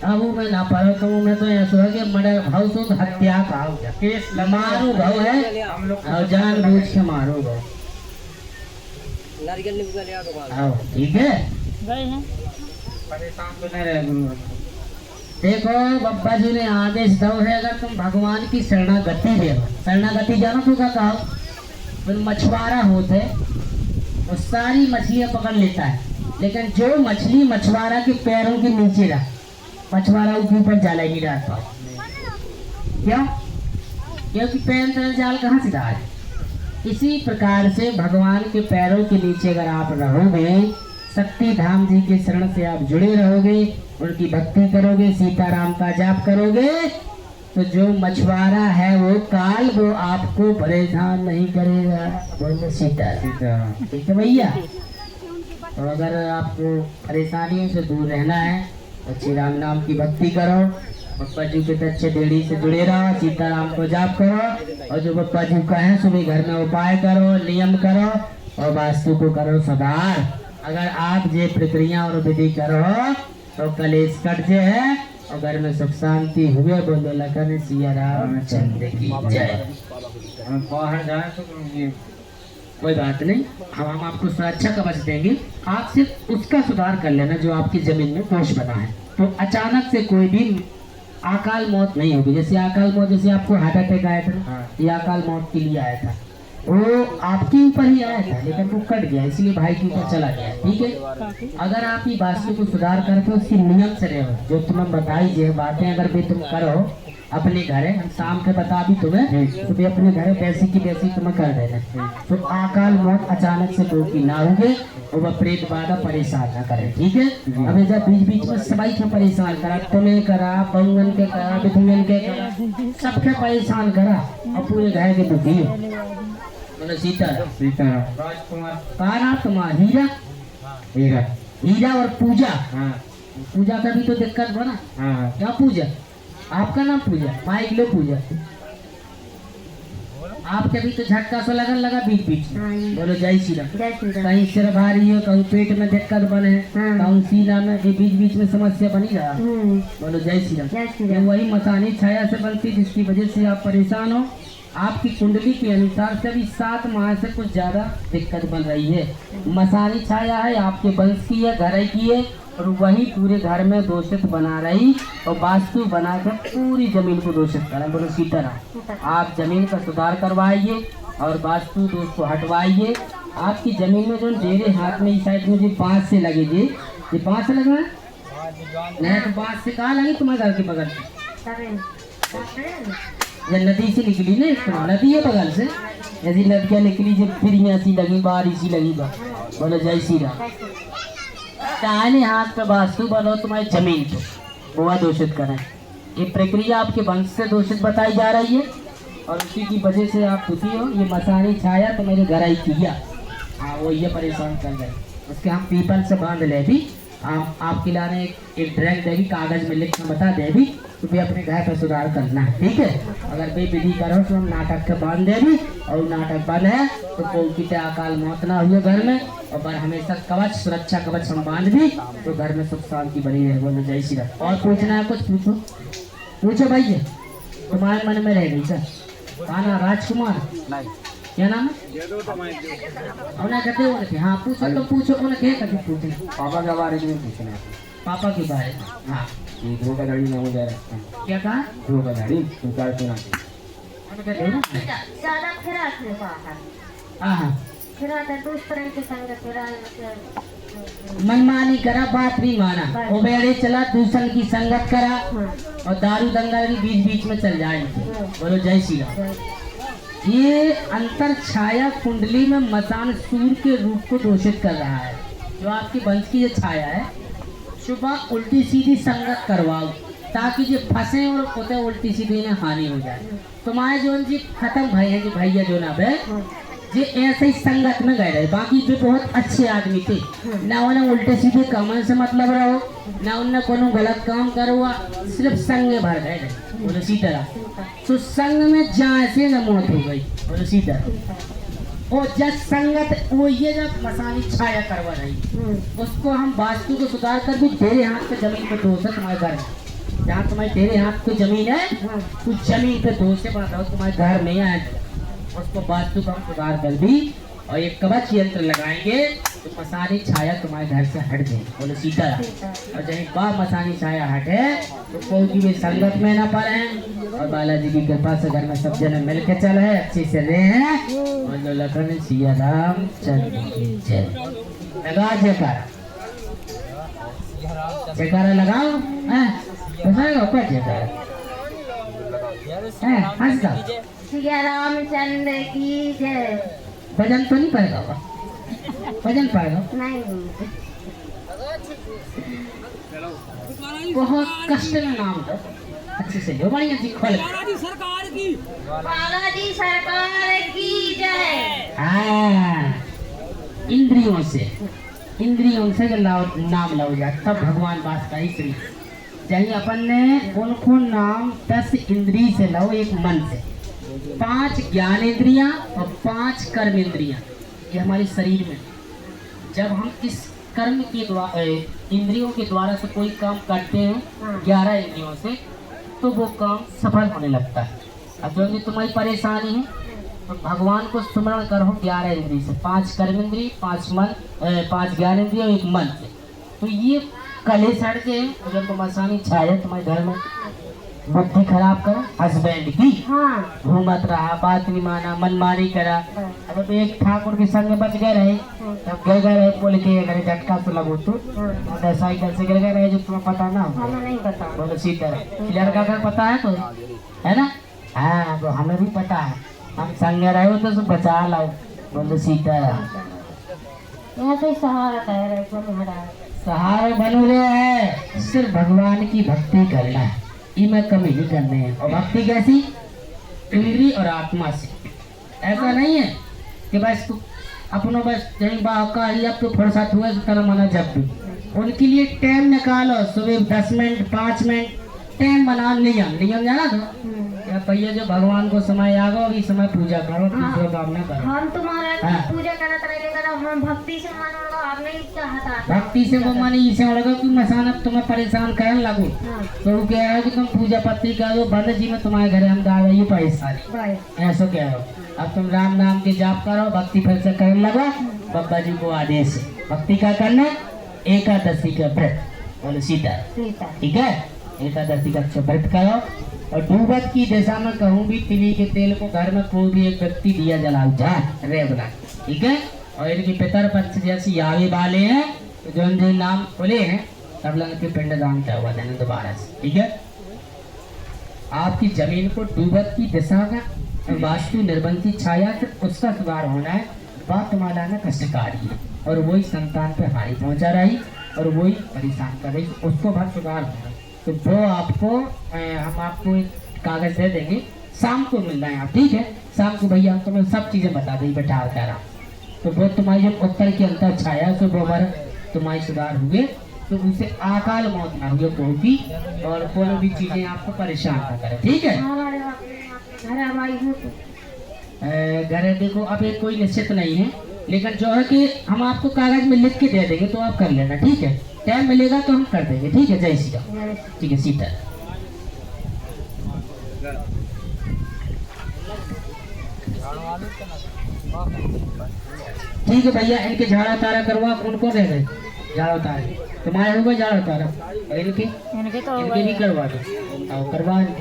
अब वो मैं ना पारो तो मैं तो ऐसा है कि मर्डर भाव तो हत्या का हो गया केस मारू भाव है हम लोग और जान बूझ के मारो भाव। नारियल नींबू का ले आ दुकान आओ ठीक है। गए हैं। परेशान तो नहीं रहे गुरु। देखो बब्बा जी ने आदेश दो है अगर तुम भगवान की शरणागति दे शरणागति जानो तो क्या कहो तो मछुआरा होते वो सारी मछलियां पकड़ लेता है लेकिन जो मछली मछुआरा के पैरों के नीचे रहा मछुआरा उसके ऊपर जाला ही नहीं रहता। क्यों? क्योंकि पैर तरह जाल कहाँ से डाल। इसी प्रकार से भगवान के पैरों के नीचे अगर आप रहोगे शक्ति धाम जी के शरण से आप जुड़े रहोगे उनकी भक्ति करोगे सीताराम का जाप करोगे तो जो मछुआरा है वो काल वो आपको परेशान नहीं करेगा। बोलो सीताराम। ठीक है भैया। तो अगर आपको परेशानियों से दूर रहना है तो श्री राम नाम की भक्ति करो बप्पा जी के अच्छे डेढ़ी से जुड़े रहो सीताराम को जाप करो और जो बप्पा जी का है सुबह घर में उपाय करो नियम करो और वास्तु को करो सुधार। अगर आप ये प्रक्रिया और विधि करो तो कलेश कट जे है और घर में सुख शांति हुए। बोलो लखन सिया रामचंद्र की जय। हम बाहर जाए तो ये कोई बात नहीं हम आपको सुरक्षा कवच देंगे। आप सिर्फ उसका सुधार कर लेना जो आपकी जमीन में दोष बना है तो अचानक से कोई भी अकाल मौत नहीं होगी। जैसे अकाल मौत जैसे आपको हार्ट अटैक आया था ये अकाल मौत के लिए आया था वो आपके ऊपर ही आया था लेकिन वो कट गया इसलिए भाई के ऊपर चला गया। ठीक है। अगर आप ये वास्तु को सुधार करके उसकी नियम से रहो जो तुम्हें बताई जो बातें अगर भी तुम करो अपने घर हम शाम के बता भी तुम्हें तो भी अपने घर वैसी की वैसी तुम्हें कर देना तो अकाल मौत अचानक से कोई की ना होगे और वह प्रेत बाधा परेशान ना करे। ठीक है। अब जब बीच बीच में सबाई को परेशान करा तुम्हें करा बंगन के करा बिथुमन के करा सबके परेशान करा और पूरे घर के दुखी हो। बोलो सीताराम। सीताराम। राजकुमार कहा नाम तुम्हारा हीरा हीरा हीरा और पूजा। हाँ पूजा का भी तो दिक्कत बना। हाँ क्या पूजा आपका नाम पूजा माइक लो पूजा आपके भी तो झटका सा लगा बीच बीच में। बोलो जय श्री राम। कहीं सिर भारी हो कहीं पेट में दिक्कत बने कहीं सीना में बीच बीच में समस्या बनी रहा। बोलो जय श्री राम। ये वही मसानी छाया से बनती जिसकी वजह से आप परेशान हो। आपकी कुंडली के अनुसार से अभी 7 माह से कुछ ज्यादा दिक्कत बन रही है। मसानी छाया है आपके वंश की है घर की है और वही पूरे घर में दूषित बना रही और वास्तु बनाकर पूरी जमीन को दूषित करा। बोलो सीताराम। आप जमीन का सुधार करवाइए और वास्तु दोष को हटवाइए। आपकी जमीन में जो डेरे हाथ में इस साइड में जो 5 से लगे जी ये 5 से लगा नहीं तो 5 से कहाँ लगी तुम्हारे घर के बगल ये नदी से निकली ना इसको नदी है बगल से ऐसी नदियाँ निकली जो फिर यहाँ सी लगी बारिश ही लगी बा। बोलो जय श्री राम। दाहिने हाथ पे वास्तु बनो तुम्हारी जमीन को वो दूषित करें। ये प्रक्रिया आपके वंश से दूषित बताई जा रही है और उसी की वजह से आप दुखी हो। ये मसानी छाया तो मेरे घर आई किया हाँ वो ये परेशान कर रहे उसके हम पीपल से बांध ले भी आपके लाने एक ड्रैग देगी कागज में लिख कर बता दे भी तो भी अपने घर पर सुधार करना है। ठीक है। अगर बेविधि करो तो हम नाटक के बांध दे भी और नाटक बंद है तो कोई किसी अकाल मौत ना हुए घर में और पर हमेशा कवच सुरक्षा कवच हम बांध भी तो घर में सुख शांति बनी रहे। बोलो जय श्री राम। और पूछना है कुछ पूछो पूछो भैया तुम्हारे मन में रह गई सर काना राजकुमार क्या नाम है उन्हें कहते हो हाँ पूछो तो पूछो उन्हें क्या कहते पूछे पापा के बारे में पूछना है। पापा के बारे में हाँ ये धोखाधड़ी में हो जा रहा है। क्या कहा धोखाधड़ी स्वीकार करना उन्हें कहते हो ना ज्यादा फिराक में बाहर हाँ हाँ फिराक दूसरे के संग मनमानी करा बात भी माना उबेड़े चला दूसरे की संगत करा और दारू दंगा भी बीच बीच में चल जाएंगे। बोलो जय श्री राम। ये अंतर छाया कुंडली में मसान सूर्य के रूप को दूषित कर रहा है। जो आपकी वंश की ये छाया है सुबह उल्टी सीधी संगत करवाओ ताकि जो फंसे और होते उल्टी सीधी में हानि हो जाए। तुम्हारे जो जी खत्म भाई है जी भैया जो ना बे जे ऐसे ही संगत में गए रहे बाकी जो बहुत अच्छे आदमी थे ना उन्हें उल्टे सीधे कामों से मतलब रहो ना उन्हें कोनो गलत काम करो सिर्फ संग भर गए रहे। बोलो सीताराम। तो संग में जहाँ से न मौत हो गई। बोलो सीताराम। और जब संगत वो ये जब मसानी छाया करवा रही उसको हम वास्तु को सुधार कर भी तेरे हाथ पे जमीन पे दोष है तुम्हारे घर जहाँ तुम्हारे तेरे हाथ को जमीन है, उस जमीन पे दो से बनाता हो तुम्हारे घर में आए, उसको वास्तु का हम सुधार कर दी और एक कवच यंत्र लगाएंगे तो मसानी छाया तुम्हारे घर से हट जाए। बोलो सीता। और जहीं बा मसानी छाया हटे तो कोई की भी संगत में ना पड़े और बालाजी की कृपा से घर में सब जने मिल के चले अच्छे से रहे और जो लखन सिया राम चंद्र की जय। लगा जयकारा, जयकारा लगाओ। बताएगा क्या जयकारा है? हंस का सिया रामचंद्र की जय। भजन तो नहीं पाएगा होगा, भजन पाएगा नहीं, बहुत कष्ट में नाम दो अच्छे से जो बढ़िया जी खोल। बालाजी सरकार की जय। हाँ, इंद्रियों से नाम लो जाए तब भगवान वास का श्री जही अपन ने उनको नाम 10 इंद्रिय से लो, एक मन से 5 ज्ञान इंद्रियां और 5 कर्म इंद्रियां ये हमारे शरीर में। जब हम इस कर्म के द्वारा इंद्रियों के द्वारा से कोई काम करते हैं 11 इंद्रियों से तो वो काम सफल होने लगता है। अब जो तुम्हारी परेशानी है तो भगवान को स्मरण करो 11 इंद्रिय से, 5 कर्म इंद्रिय, 5 ज्ञान इंद्रिय, 1 मन से। तो ये कले सड़ के अगर तुम आसानी छाए तुम्हारे घर में बुद्धि खराब करो हस्बैंड की, हाँ, घूमत रहा, बात नहीं माना, मनमानी करा। अब तो एक ठाकुर के संग में बच गए रहे, तब गए रहे बोले के अगर झटका से लगो तो मोटरसाइकिल से गिर गए रहे जो तुम्हें पता ना हो। हमें नहीं पता। बोलो सीधा लड़का का पता है तो है ना? हाँ तो हमें भी पता है, हम संग रहे हो तो बचा लाओ। बोलो सीधा यहाँ से सहारा कह रहे थे महाराज। सहारा बनो रहे है, सिर्फ भगवान की भक्ति करना है, ये में कमी नहीं करने हैं। और भक्ति कैसी? इंद्रिय और आत्मा से। ऐसा नहीं है कि बस तू अपनों बस कहीं का ही अब तो फुर्सत हुआ तो मना जब भी उनके लिए टाइम निकालो, सुबह 10 मिनट 5 मिनट टाइम बना। नियम जाना तो या भैया जो भगवान को समय आ गो इस समय पूजा करो, दूसरा काम ना करो। हम तुम्हारा हाँ। पूजा करते रहेंगे, हम भक्ति से मानो आप नहीं चाहता। भक्ति से वो माने इसे लगा कि मसान अब तुम्हें परेशान करने लगो हाँ, तो वो कह रहा है कि तुम पूजा पत्ती करो बंद जी में तुम्हारे घर हम डाल रही पैसा भाई। ऐसा कह रहे हो। अब तुम राम नाम के जाप करो, भक्ति फिर से करने लगो। बाबा जी को आदेश है भक्ति का करना, एकादशी का व्रत। बोलो सीता, सीता। ठीक है? एकादशी का व्रत करो और डूबत की दिशा में कहूँ भी तिली के तेल को घर में कोई भी एक व्यक्ति दिया जलाओ जा रे बना, ठीक है? और इनके पितर पक्ष जैसे आवे वाले हैं तो जो नाम बोले हैं सब लोग के पिंडदान क्या हुआ देना दोबारा से, ठीक है? आपकी जमीन को डूबत की दिशा का वास्तु निर्बंध की छाया से उसका सुधार होना है। बात तुम्हारा ना कष्टकारी है और वही संतान पे हानि पहुंचा रही और वही परेशान कर रही, उसको बहुत सुधार होना। तो वो आपको हम आपको एक कागज दे देंगे, शाम को मिलना है आप, ठीक है? शाम को भैया तुम्हें सब चीजें बता देंगे बैठा रहा। तो वो तुम्हारी जब उत्तर के अंतर छाया तो वो बार तुम्हारी सुधार हुए तो उनसे अकाल मौत ना हुए कोई भी और कोई भी चीजें आपको परेशान ना करे, ठीक है? हमारे घर हमारी हो तो घर देखो अब एक कोई निश्चित नहीं है, लेकिन जो है कि हम आपको कागज में लिख के दे देंगे तो आप कर लेना, ठीक है? टाइम मिलेगा तो हम कर देंगे, ठीक है? जय श्री राम, ठीक है सीता। ठीक है भैया, इनके झाड़ा तारा करवा उनको दे दे, झाड़ा तारा तुम्हारे हो गए झाड़ा तारा और इनके भी करवा दो, आओ करवा दो।